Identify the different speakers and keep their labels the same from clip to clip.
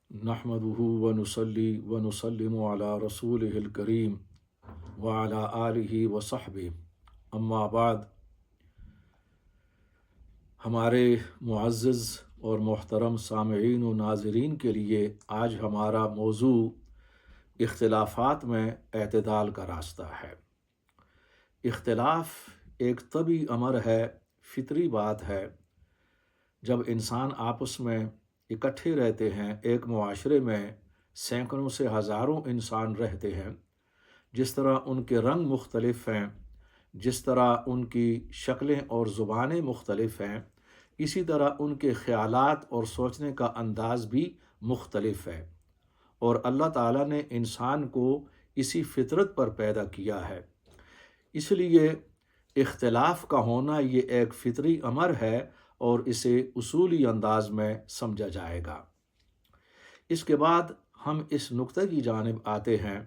Speaker 1: نحمدہ ونصلی ونسلم علی رسولہ الکریم وعلی آلہ وصحبہ اما بعد۔ ہمارے معزز اور محترم سامعین و ناظرین کے لیے آج ہمارا موضوع اختلافات میں اعتدال کا راستہ ہے۔ اختلاف ایک طبعی امر ہے، فطری بات ہے۔ جب انسان آپس میں اکٹھے رہتے ہیں، ایک معاشرے میں سینکڑوں سے ہزاروں انسان رہتے ہیں، جس طرح ان کے رنگ مختلف ہیں، جس طرح ان کی شکلیں اور زبانیں مختلف ہیں، اسی طرح ان کے خیالات اور سوچنے کا انداز بھی مختلف ہے، اور اللہ تعالیٰ نے انسان کو اسی فطرت پر پیدا کیا ہے۔ اس لیے اختلاف کا ہونا یہ ایک فطری امر ہے اور اسے اصولی انداز میں سمجھا جائے گا۔ اس کے بعد ہم اس نقطے کی جانب آتے ہیں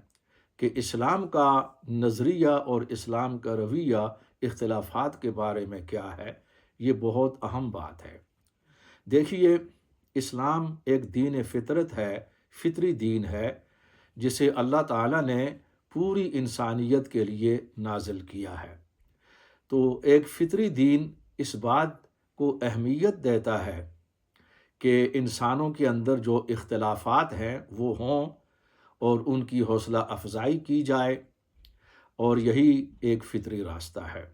Speaker 1: کہ اسلام کا نظریہ اور اسلام کا رویہ اختلافات کے بارے میں کیا ہے۔ یہ بہت اہم بات ہے۔ دیکھیے، اسلام ایک دین فطرت ہے، فطری دین ہے، جسے اللہ تعالیٰ نے پوری انسانیت کے لیے نازل کیا ہے۔ تو ایک فطری دین اس بات کو اہمیت دیتا ہے کہ انسانوں کے اندر جو اختلافات ہیں وہ ہوں اور ان کی حوصلہ افزائی کی جائے، اور یہی ایک فطری راستہ ہے۔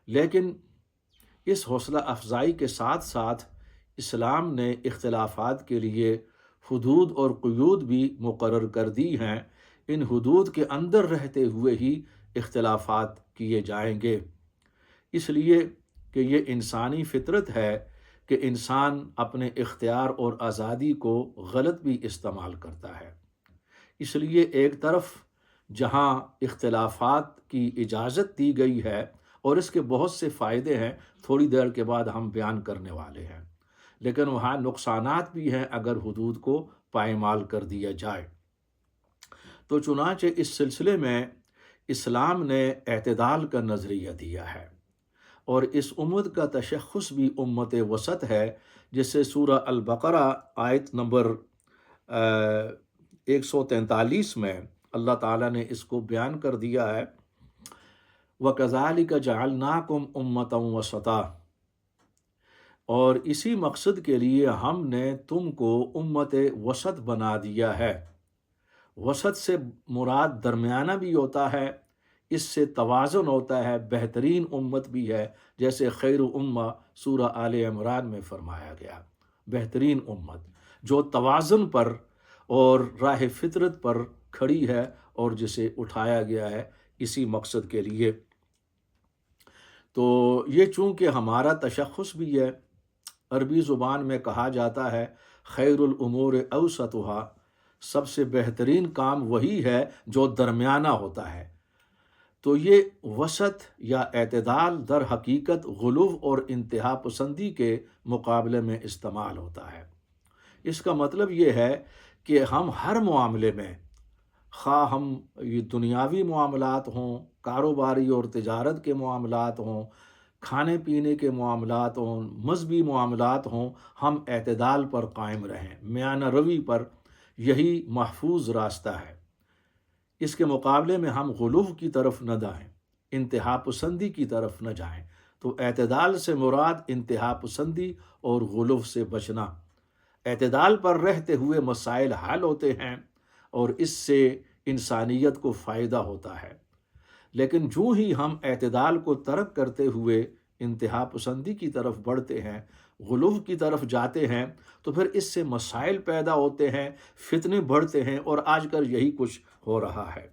Speaker 1: لیکن اس حوصلہ افزائی کے ساتھ ساتھ اسلام نے اختلافات کے لیے حدود اور قیود بھی مقرر کر دی ہیں۔ ان حدود کے اندر رہتے ہوئے ہی اختلافات کیے جائیں گے، اس لیے کہ یہ انسانی فطرت ہے کہ انسان اپنے اختیار اور آزادی کو غلط بھی استعمال کرتا ہے۔ اس لیے ایک طرف جہاں اختلافات کی اجازت دی گئی ہے اور اس کے بہت سے فائدے ہیں، تھوڑی دیر کے بعد ہم بیان کرنے والے ہیں، لیکن وہاں نقصانات بھی ہیں اگر حدود کو پائمال کر دیا جائے۔ تو چنانچہ اس سلسلے میں اسلام نے اعتدال کا نظریہ دیا ہے، اور اس امت کا تشخص بھی امت وسط ہے، جس سے سورہ البقرہ آیت نمبر 143 میں اللہ تعالیٰ نے اس کو بیان کر دیا ہے۔ وَكَذَلِكَ جَعَلْنَاكُمْ أُمَّةً وَسَطًا، اور اسی مقصد کے لیے ہم نے تم کو امت وسط بنا دیا ہے۔ وسط سے مراد درمیانہ بھی ہوتا ہے، اس سے توازن ہوتا ہے، بہترین امت بھی ہے، جیسے خیر امہ سورہ آل عمران میں فرمایا گیا، بہترین امت جو توازن پر اور راہ فطرت پر کھڑی ہے اور جسے اٹھایا گیا ہے اسی مقصد کے لیے۔ تو یہ چونکہ ہمارا تشخص بھی ہے، عربی زبان میں کہا جاتا ہے خیر الامور اوسطها، سب سے بہترین کام وہی ہے جو درمیانہ ہوتا ہے۔ تو یہ وسط یا اعتدال در حقیقت غلو اور انتہا پسندی کے مقابلے میں استعمال ہوتا ہے۔ اس کا مطلب یہ ہے کہ ہم ہر معاملے میں، خواہ ہم یہ دنیاوی معاملات ہوں، کاروباری اور تجارت کے معاملات ہوں، کھانے پینے کے معاملات ہوں، مذہبی معاملات ہوں، ہم اعتدال پر قائم رہیں، میانہ روی پر۔ یہی محفوظ راستہ ہے۔ اس کے مقابلے میں ہم غلو کی طرف نہ جائیں، انتہا پسندی کی طرف نہ جائیں۔ تو اعتدال سے مراد انتہا پسندی اور غلو سے بچنا۔ اعتدال پر رہتے ہوئے مسائل حل ہوتے ہیں اور اس سے انسانیت کو فائدہ ہوتا ہے، لیکن جو ہی ہم اعتدال کو ترک کرتے ہوئے انتہا پسندی کی طرف بڑھتے ہیں، غلو کی طرف جاتے ہیں، تو پھر اس سے مسائل پیدا ہوتے ہیں، فتنے بڑھتے ہیں، اور آج کل یہی کچھ ہو رہا ہے۔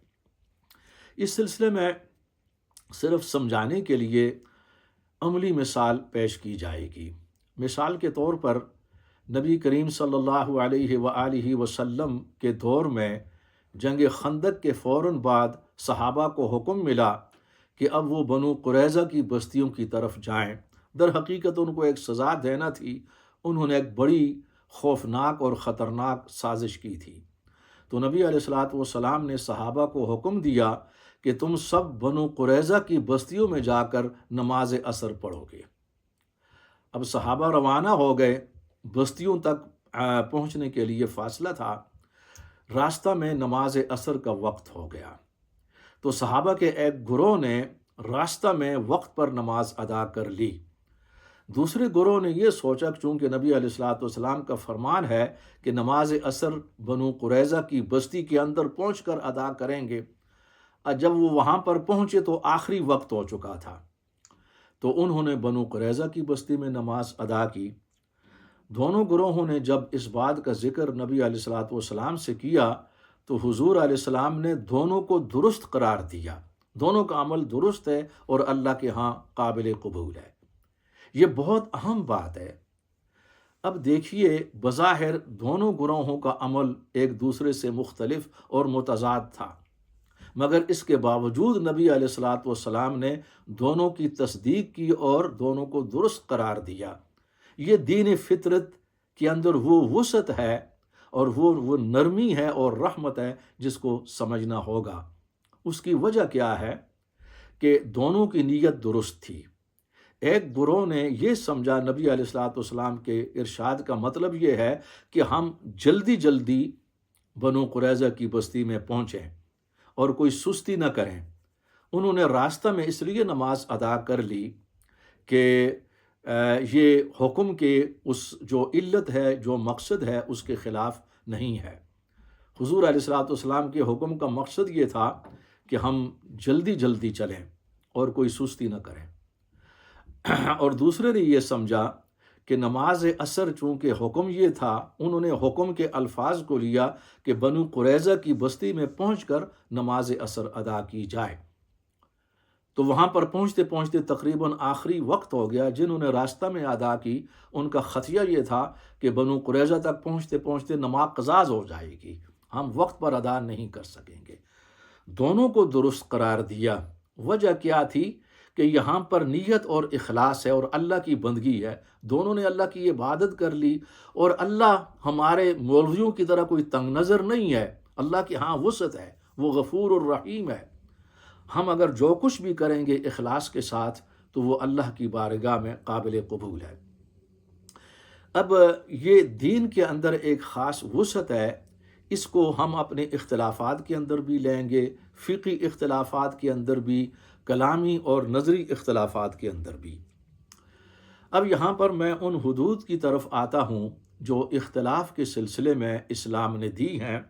Speaker 1: اس سلسلے میں صرف سمجھانے کے لیے عملی مثال پیش کی جائے گی۔ مثال کے طور پر نبی کریم صلی اللہ علیہ وآلہ وسلم کے دور میں جنگ خندق کے فوراً بعد صحابہ کو حکم ملا کہ اب وہ بنو قریظہ کی بستیوں کی طرف جائیں۔ در حقیقت ان کو ایک سزا دینا تھی، انہوں نے ایک بڑی خوفناک اور خطرناک سازش کی تھی۔ تو نبی علیہ الصلوۃ والسلام نے صحابہ کو حکم دیا کہ تم سب بنو قریظہ کی بستیوں میں جا کر نماز عصر پڑھو گے۔ اب صحابہ روانہ ہو گئے، بستیوں تک پہنچنے کے لیے فاصلہ تھا، راستہ میں نماز عصر کا وقت ہو گیا، تو صحابہ کے ایک گروہ نے راستہ میں وقت پر نماز ادا کر لی۔ دوسرے گروہ نے یہ سوچا کہ چونکہ نبی علیہ الصلوۃ والسلام کا فرمان ہے کہ نماز عصر بنو قریظہ کی بستی کے اندر پہنچ کر ادا کریں گے، اور جب وہ وہاں پر پہنچے تو آخری وقت ہو چکا تھا، تو انہوں نے بنو قریظہ کی بستی میں نماز ادا کی۔ دونوں گروہوں نے جب اس بات کا ذکر نبی علیہ الصلوۃ والسلام سے کیا تو حضور علیہ السلام نے دونوں کو درست قرار دیا، دونوں کا عمل درست ہے اور اللہ کے ہاں قابل قبول ہے۔ یہ بہت اہم بات ہے۔ اب دیکھیے، بظاہر دونوں گروہوں کا عمل ایک دوسرے سے مختلف اور متضاد تھا، مگر اس کے باوجود نبی علیہ الصلوۃ والسلام نے دونوں کی تصدیق کی اور دونوں کو درست قرار دیا۔ یہ دین فطرت کے اندر وہ وسعت ہے اور وہ نرمی ہے اور رحمت ہے جس کو سمجھنا ہوگا۔ اس کی وجہ کیا ہے کہ دونوں کی نیت درست تھی۔ ایک گروہ نے یہ سمجھا نبی علیہ الصلوۃ والسلام کے ارشاد کا مطلب یہ ہے کہ ہم جلدی جلدی بنو قریظہ کی بستی میں پہنچیں اور کوئی سستی نہ کریں۔ انہوں نے راستہ میں اس لیے نماز ادا کر لی کہ یہ حکم کے اس جو علت ہے، جو مقصد ہے، اس کے خلاف نہیں ہے۔ حضور علیہ الصلوۃ والسلام کے حکم کا مقصد یہ تھا کہ ہم جلدی جلدی چلیں اور کوئی سستی نہ کریں۔ اور دوسرے نے یہ سمجھا کہ نماز عصر چونکہ حکم یہ تھا، انہوں نے حکم کے الفاظ کو لیا کہ بنو قریظہ کی بستی میں پہنچ کر نماز عصر ادا کی جائے۔ تو وہاں پر پہنچتے پہنچتے تقریباً آخری وقت ہو گیا۔ جنہوں نے راستہ میں ادا کی ان کا خطیہ یہ تھا کہ بنو قریظہ تک پہنچتے پہنچتے نماز قضا ہو جائے گی، ہم وقت پر ادا نہیں کر سکیں گے۔ دونوں کو درست قرار دیا۔ وجہ کیا تھی کہ یہاں پر نیت اور اخلاص ہے اور اللہ کی بندگی ہے۔ دونوں نے اللہ کی عبادت کر لی، اور اللہ ہمارے مولویوں کی طرح کوئی تنگ نظر نہیں ہے، اللہ کی ہاں وسعت ہے، وہ غفور الرحیم ہے۔ ہم اگر جو کچھ بھی کریں گے اخلاص کے ساتھ تو وہ اللہ کی بارگاہ میں قابل قبول ہے۔ اب یہ دین کے اندر ایک خاص وسعت ہے، اس کو ہم اپنے اختلافات کے اندر بھی لیں گے، فقہی اختلافات کے اندر بھی، کلامی اور نظری اختلافات کے اندر بھی۔ اب یہاں پر میں ان حدود کی طرف آتا ہوں جو اختلاف کے سلسلے میں اسلام نے دی ہیں۔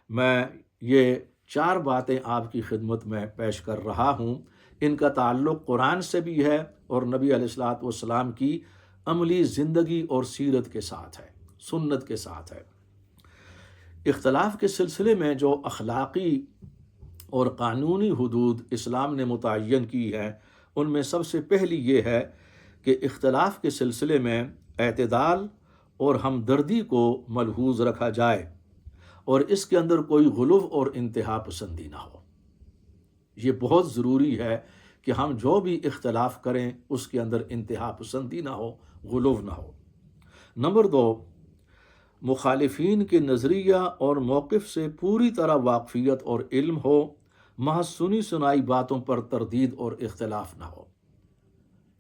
Speaker 1: میں یہ 4 باتیں آپ کی خدمت میں پیش کر رہا ہوں۔ ان کا تعلق قرآن سے بھی ہے اور نبی علیہ الصلوۃ والسلام کی عملی زندگی اور سیرت کے ساتھ ہے، سنت کے ساتھ ہے۔ اختلاف کے سلسلے میں جو اخلاقی اور قانونی حدود اسلام نے متعین کی ہیں، ان میں سب سے پہلی یہ ہے کہ اختلاف کے سلسلے میں اعتدال اور ہمدردی کو ملحوظ رکھا جائے اور اس کے اندر کوئی غلو اور انتہا پسندی نہ ہو۔ یہ بہت ضروری ہے کہ ہم جو بھی اختلاف کریں اس کے اندر انتہا پسندی نہ ہو، غلو نہ ہو۔ نمبر 2، مخالفین کے نظریہ اور موقف سے پوری طرح واقفیت اور علم ہو، محض سنی سنائی باتوں پر تردید اور اختلاف نہ ہو۔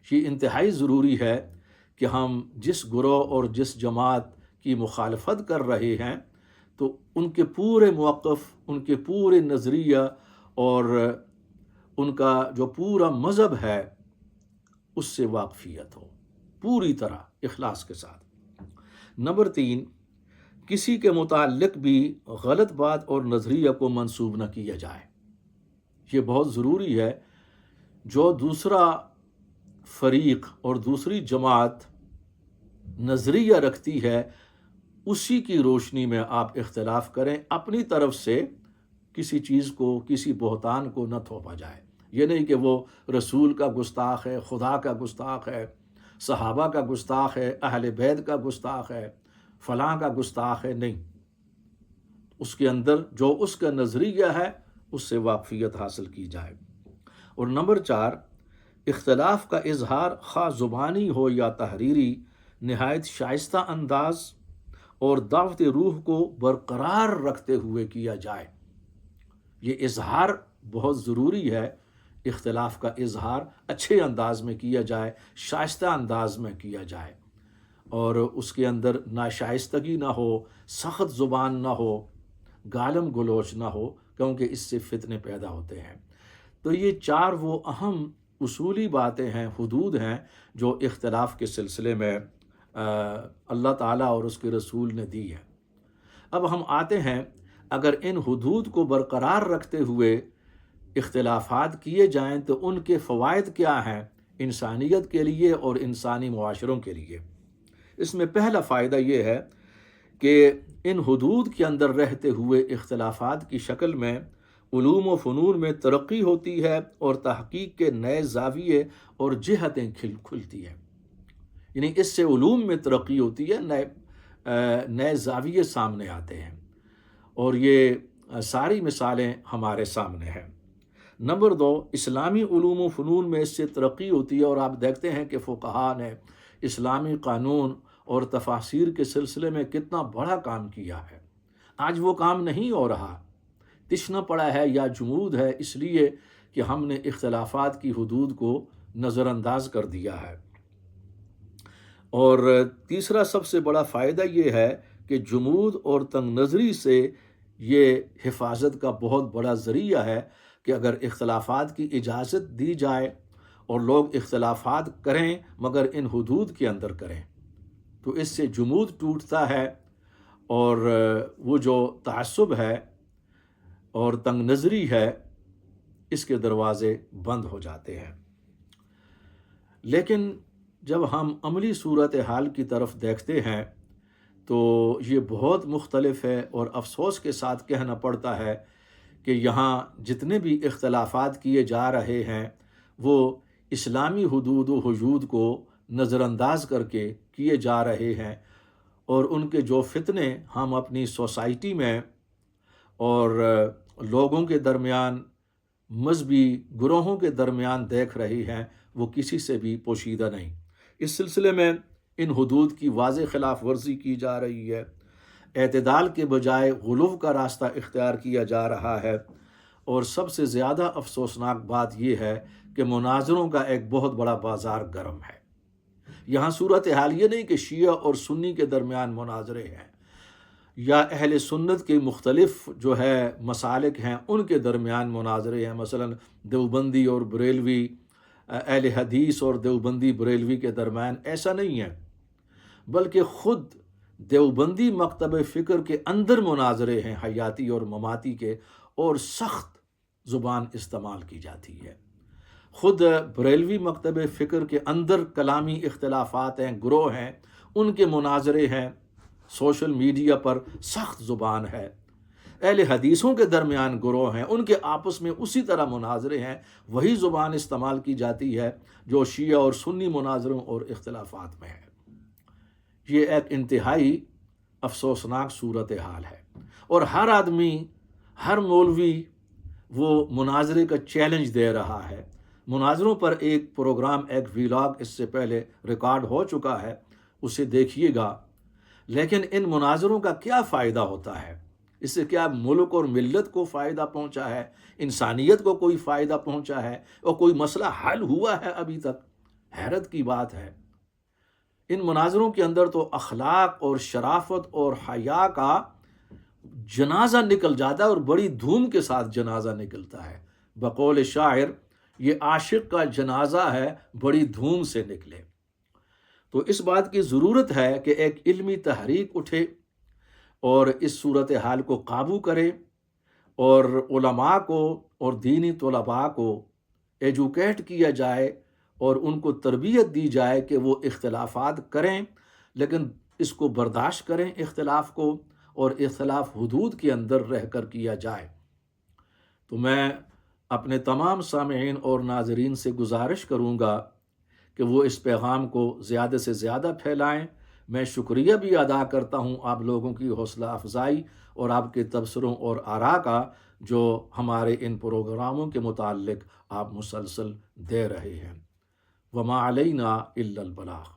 Speaker 1: یہ انتہائی ضروری ہے کہ ہم جس گروہ اور جس جماعت کی مخالفت کر رہے ہیں تو ان کے پورے موقف، ان کے پورے نظریہ اور ان کا جو پورا مذہب ہے اس سے واقفیت ہو، پوری طرح اخلاص کے ساتھ۔ نمبر 3، کسی کے متعلق بھی غلط بات اور نظریہ کو منسوب نہ کیا جائے۔ یہ بہت ضروری ہے۔ جو دوسرا فریق اور دوسری جماعت نظریہ رکھتی ہے اسی کی روشنی میں آپ اختلاف کریں، اپنی طرف سے کسی چیز کو، کسی بہتان کو نہ تھوپا جائے۔ یہ نہیں کہ وہ رسول کا گستاخ ہے، خدا کا گستاخ ہے، صحابہ کا گستاخ ہے، اہل بیت کا گستاخ ہے، فلاں کا گستاخ ہے، نہیں۔ اس کے اندر جو اس کا نظریہ ہے اس سے واقفیت حاصل کی جائے۔ اور نمبر 4، اختلاف کا اظہار خواہ زبانی ہو یا تحریری نہایت شائستہ انداز اور دعوت روح کو برقرار رکھتے ہوئے کیا جائے۔ یہ اظہار بہت ضروری ہے۔ اختلاف کا اظہار اچھے انداز میں کیا جائے، شائستہ انداز میں کیا جائے، اور اس کے اندر ناشائستگی نہ ہو، سخت زبان نہ ہو، گالم گلوچ نہ ہو، کیونکہ اس سے فتنے پیدا ہوتے ہیں۔ تو یہ 4 وہ اہم اصولی باتیں ہیں، حدود ہیں، جو اختلاف کے سلسلے میں اللہ تعالیٰ اور اس کے رسول نے دی ہے۔ اب ہم آتے ہیں، اگر ان حدود کو برقرار رکھتے ہوئے اختلافات کیے جائیں تو ان کے فوائد کیا ہیں انسانیت کے لیے اور انسانی معاشروں کے لیے۔ اس میں پہلا فائدہ یہ ہے کہ ان حدود کے اندر رہتے ہوئے اختلافات کی شکل میں علوم و فنون میں ترقی ہوتی ہے اور تحقیق کے نئے زاویے اور جہتیں کھلتی ہیں۔ یعنی اس سے علوم میں ترقی ہوتی ہے، نئے زاویے سامنے آتے ہیں، اور یہ ساری مثالیں ہمارے سامنے ہیں۔ نمبر 2، اسلامی علوم و فنون میں اس سے ترقی ہوتی ہے، اور آپ دیکھتے ہیں کہ فقہاء نے اسلامی قانون اور تفاسیر کے سلسلے میں کتنا بڑا کام کیا ہے۔ آج وہ کام نہیں ہو رہا، تشنا پڑا ہے یا جمود ہے، اس لیے کہ ہم نے اختلافات کی حدود کو نظر انداز کر دیا ہے۔ اور تیسرا سب سے بڑا فائدہ یہ ہے کہ جمود اور تنگ نظری سے یہ حفاظت کا بہت بڑا ذریعہ ہے کہ اگر اختلافات کی اجازت دی جائے اور لوگ اختلافات کریں مگر ان حدود کے اندر کریں، تو اس سے جمود ٹوٹتا ہے، اور وہ جو تعصب ہے اور تنگ نظری ہے، اس کے دروازے بند ہو جاتے ہیں۔ لیکن جب ہم عملی صورتحال کی طرف دیکھتے ہیں تو یہ بہت مختلف ہے، اور افسوس کے ساتھ کہنا پڑتا ہے کہ یہاں جتنے بھی اختلافات کیے جا رہے ہیں وہ اسلامی حدود و حدود کو نظر انداز کر کے کیے جا رہے ہیں، اور ان کے جو فتنے ہم اپنی سوسائٹی میں اور لوگوں کے درمیان، مذہبی گروہوں کے درمیان دیکھ رہے ہیں، وہ کسی سے بھی پوشیدہ نہیں۔ اس سلسلے میں ان حدود کی واضح خلاف ورزی کی جا رہی ہے، اعتدال کے بجائے غلو کا راستہ اختیار کیا جا رہا ہے، اور سب سے زیادہ افسوسناک بات یہ ہے کہ مناظروں کا ایک بہت بڑا بازار گرم ہے۔ یہاں صورتحال یہ نہیں کہ شیعہ اور سنی کے درمیان مناظرے ہیں، یا اہل سنت کے مختلف جو ہے مسالک ہیں ان کے درمیان مناظرے ہیں، مثلا دیوبندی اور بریلوی، اہل حدیث اور دیوبندی بریلوی کے درمیان، ایسا نہیں ہے، بلکہ خود دیوبندی مکتب فکر کے اندر مناظرے ہیں، حیاتی اور مماتی کے، اور سخت زبان استعمال کی جاتی ہے۔ خود بریلوی مکتب فکر کے اندر کلامی اختلافات ہیں، گروہ ہیں، ان کے مناظرے ہیں، سوشل میڈیا پر سخت زبان ہے۔ اہل حدیثوں کے درمیان گروہ ہیں، ان کے آپس میں اسی طرح مناظرے ہیں، وہی زبان استعمال کی جاتی ہے جو شیعہ اور سنی مناظروں اور اختلافات میں ہے۔ یہ ایک انتہائی افسوسناک صورتحال ہے، اور ہر آدمی، ہر مولوی وہ مناظرے کا چیلنج دے رہا ہے۔ مناظروں پر ایک پروگرام، ایک ویلاگ اس سے پہلے ریکارڈ ہو چکا ہے، اسے دیکھیے گا۔ لیکن ان مناظروں کا کیا فائدہ ہوتا ہے؟ اس سے کیا ملک اور ملت کو فائدہ پہنچا ہے؟ انسانیت کو کوئی فائدہ پہنچا ہے؟ اور کوئی مسئلہ حل ہوا ہے ابھی تک؟ حیرت کی بات ہے۔ ان مناظروں کے اندر تو اخلاق اور شرافت اور حیا کا جنازہ نکل جاتا ہے، اور بڑی دھوم کے ساتھ جنازہ نکلتا ہے۔ بقول شاعر، یہ عاشق کا جنازہ ہے، بڑی دھوم سے نکلے۔ تو اس بات کی ضرورت ہے کہ ایک علمی تحریک اٹھے اور اس صورتحال کو قابو کرے، اور علماء کو اور دینی طلباء کو ایجوکیٹ کیا جائے، اور ان کو تربیت دی جائے کہ وہ اختلافات کریں، لیکن اس کو برداشت کریں اختلاف کو، اور اختلاف حدود کے اندر رہ کر کیا جائے۔ تو میں اپنے تمام سامعین اور ناظرین سے گزارش کروں گا کہ وہ اس پیغام کو زیادہ سے زیادہ پھیلائیں۔ میں شکریہ بھی ادا کرتا ہوں آپ لوگوں کی حوصلہ افزائی اور آپ کے تبصروں اور آراء کا، جو ہمارے ان پروگراموں کے متعلق آپ مسلسل دے رہے ہیں۔ وما علینا الا البلاغ۔